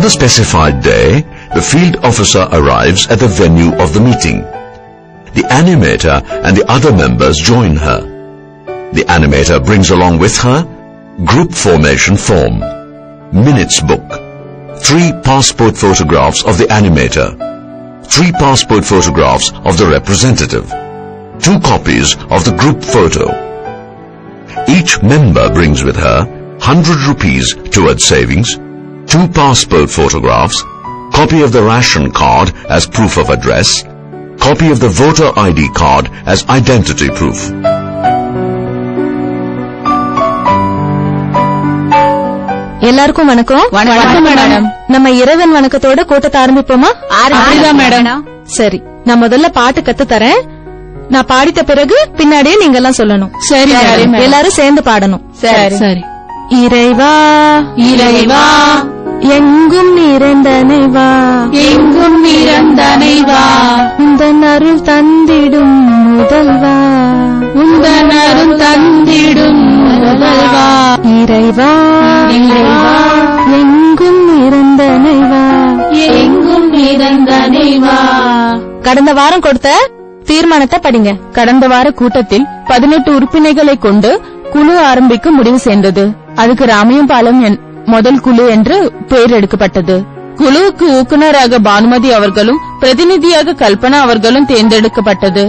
the specified day, the field officer arrives at the venue of the meeting. The animator and the other members join her. The animator brings along with her group formation form, minutes book, 3 passport photographs of the animator, 3 passport photographs of the representative, 2 copies of the group photo. Each member brings with her 100 rupees towards savings, 2 passport photographs, copy of the ration card as proof of address, copy of the voter ID card as identity proof. எல்லாருக்கும் வணக்கம். வணக்கம் madam. நம்ம இறைவன் வணக்கத்தோட கூட்டத்தை ஆரம்பிப்போமா? Madam. சரி, நான் முதல்ல பாட்டு கத்து தரேன். நான் பாடித்த பிறகு பின்னாடியே நீங்க எல்லாம் சொல்லணும். சரி, எல்லாரும் சேர்ந்து பாடணும். சரி. இறைவா இறைவா எங்கும் நிறைந்தனைவா எங்கும் நிறைந்தனைவா உந்தன் அருள் தந்திடும் முதல்வா உந்தன் அருள் தந்திடும் முதல்வா இறைவா இறைவா எங்கும் நிறைந்தனைவா எங்கும் நிறைந்தனைவா. கடந்த வாரம் கொடுத்த தீர்மானத்தை படிங்க. கடந்த வார கூட்டத்தில் 18 உறுப்பினர்களை கொண்டு குழு ஆரம்பிக்க முடிவு செய்தது. அதுக்கு ராமையம்பாலம் முதல் குழு என்று பெயர் எடுக்கப்பட்டது. குழுவுக்கு ஊக்குனராக பானுமதி அவர்களும் பிரதிநிதியாக கல்பனா அவர்களும் தேர்ந்தெடுக்கப்பட்டது.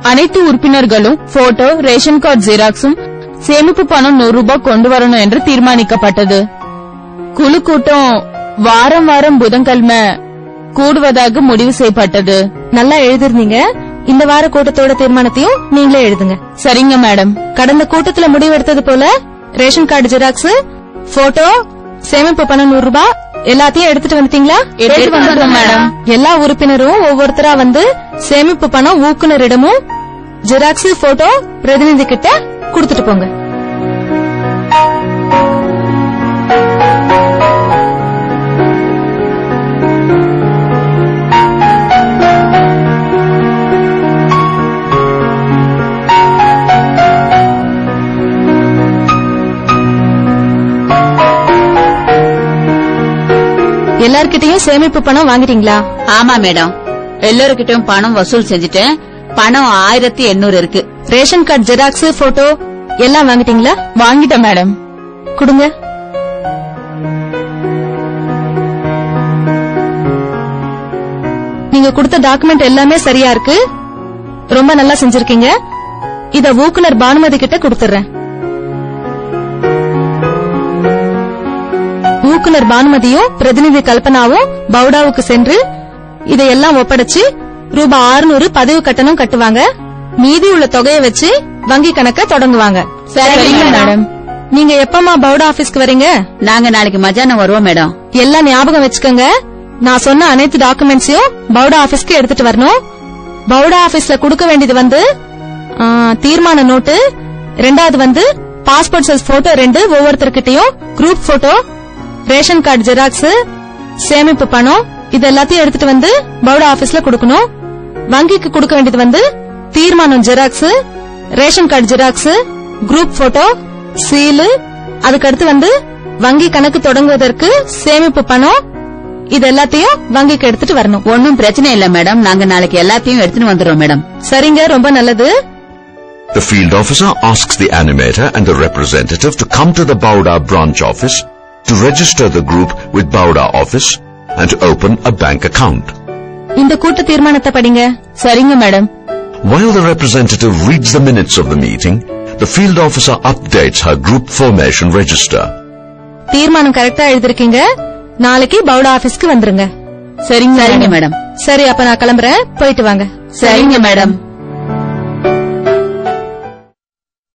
அனைத்து உறுப்பினர்களும் போட்டோ, ரேஷன் கார்டு ஜெராக்ஸும் சேமிப்பு பணம் 100 ரூபாய் கொண்டு வரணும் என்று தீர்மானிக்கப்பட்டது. குழு கூட்டம் வாரம் வாரம் புதன்கிழமை கூடுவதாக முடிவு செய்யப்பட்டது. நல்லா எழுதிருந்தீங்க. இந்த வார கூட்டத்தோட தீர்மானத்தையும் நீங்களே எழுதுங்க. சரிங்க மேடம். கடந்த கூட்டத்துல முடிவெடுத்தது போல ரேஷன் கார்டு ஜெராக்ஸ், போட்டோ, சேமிப்பு பணம் 100 ரூபாய் எல்லாத்தையும் எடுத்துட்டு வந்துட்டீங்களா? எடுத்துட்டு வந்துட்டோம் மேடம். எல்லா உறுப்பினரும் ஒவ்வொருத்தரா வந்து சேமிப்பு பணம் ஊக்குனரிடமும் ஜெராக்ஸ், போட்டோ பிரதிநிதி கிட்ட கொடுத்துட்டு போங்க. எல்லார்கிட்டயும் சேமிப்பு பணம் வாங்கிட்டீங்களா? ஆமா மேடம், எல்லாருக்கிட்டையும் பணம் வசூல் செஞ்சுட்டேன். பணம் 1800 இருக்கு. ரேஷன் கார்டு ஜெராக்ஸ், போட்டோ எல்லாம் வாங்கிட்டீங்களா? வாங்கிட்டேன் மேடம். கொடுங்க. நீங்க கொடுத்த டாக்குமெண்ட் எல்லாமே சரியா இருக்கு. ரொம்ப நல்லா செஞ்சிருக்கீங்க. இத ஊக்குனர் பானுமதி கிட்ட கொடுத்துறேன். ஊக்குனர் பானுமதியும் பிரதிநிதி கல்பனாவும் பவுடாவுக்கு சென்று இதையெல்லாம் ஒப்படைச்சு ரூபாய் 600 பதிவு கட்டணம் கட்டுவாங்க. மீதி உள்ள தொகையை வச்சு வங்கி கணக்க தொடங்குவாங்க. சரிங்க மேடம். நீங்க எப்பமா பவுடா ஆபீஸ்க்கு வரீங்க? நாங்க நாளைக்கு மத்தியானம் வருவோம் மேடம். எல்லாம் ஞாபகம் வச்சுக்கோங்க. நான் சொன்ன அனைத்து டாக்குமெண்ட்ஸையும் பவுடா ஆபீஸ்க்கு எடுத்துட்டு வரணும். பவுடா ஆபீஸ்ல கொடுக்க வேண்டியது வந்து தீர்மான நோட்டு, 2வது வந்து பாஸ்போர்ட் சைஸ் போட்டோ 2 ஒவ்வொருத்தர்கிட்டயும், group photo, ration card xerox, சேமிப்பு பணம் இது எல்லாத்தையும் எடுத்துட்டு வந்து பவுடா ஆபீஸ்ல கொடுக்கணும். வங்கிக்கு கொடுக்க வேண்டியது வந்து தீர்மானம் xerox, ration card xerox, group photo, seal, அதுக்கடுத்து வந்து வங்கி கணக்கு தொடங்குவதற்கு சேமிப்பு பணம் இது எல்லாத்தையும் வங்கிக்கு எடுத்துட்டு வரணும். ஒன்னும் பிரச்சனை இல்ல மேடம், நாங்க நாளைக்கு எல்லாத்தையும் எடுத்துட்டு வந்துடுறோம் மேடம். சரிங்க, ரொம்ப நல்லது. The field officer asks the animator and the representative to come to the Bauda branch office to register the group with Bauda office and to open a bank account. இந்த கூட்ட தீர்மானத்தை படிங்க. சரிங்க madam. While the representative reads the minutes of the meeting, the field officer updates her group formation register. தீர்மானம் கரெக்டா எழுதிருக்கீங்க. நாளைக்கு பவுடா ஆபீஸ்க்கு வந்துருங்க. சரிங்க மேடம். சரி, அப்ப நான் கிளம்புறேன். போயிட்டு வாங்க. சரிங்க மேடம்.